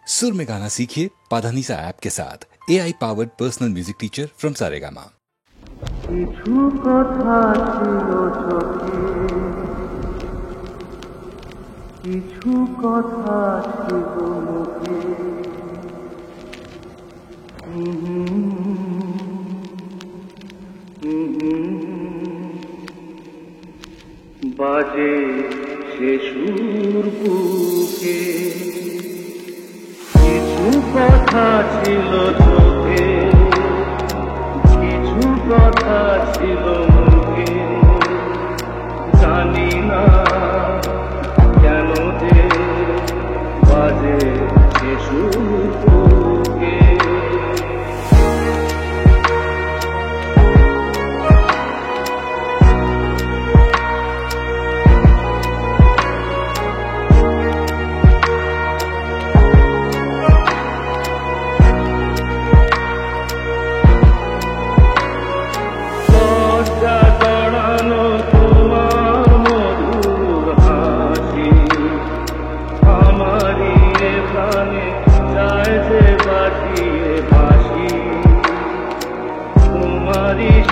सुर में गाना सीखिए पाधानीसा ऐप के साथ AI powered personal music teacher from Saregama. কিছু কথা ছিল চোখে, কিছু কথা ছিল মুখে, বাজে সে সুর বুকে। কিছু কথা ছিল চোখে, কিছু কথা ছিল মুখে, জানি না কেন যে বাজে সে সুর বুকে।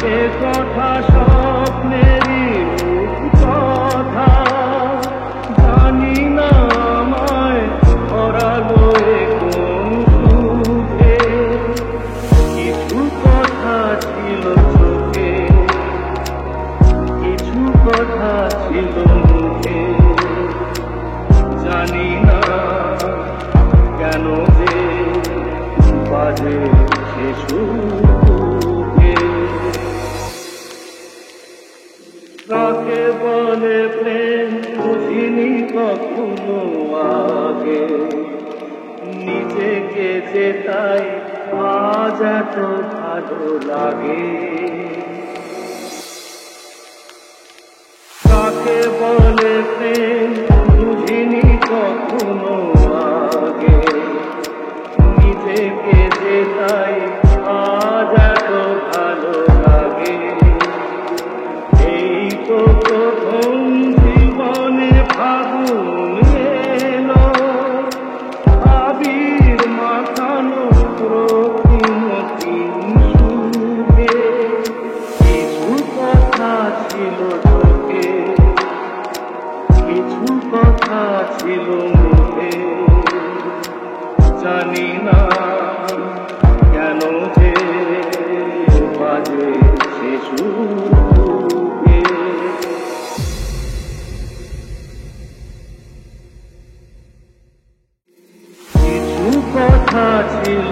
সে কথা স্বপ্নেরই কথা, জানি না আমায় করালো কোন সুখে। কিছু কথা ছিল চোখে, কিছু কথা ছিল মুখে, জানি না কেন যে বাজে সে সুর। কাকে বলে প্রেম বুঝিনি কখনো আগে, নিজেকে যে তাই আজ এত ভালো লাগে। কাকে বলে প্রেম বুঝিনি কখনো আগে, নিজেকে যে তাই আজ এত ভালো লাগে। প্রথম জীবনে ফাগুন এলো, আবির মাখানো রক্তিম সুখে। কিছু কথা ছিল চোখে, কিছু কথা ছিল মুখে, জানি না কেন যে বাজে সে সুর। কথা ছিল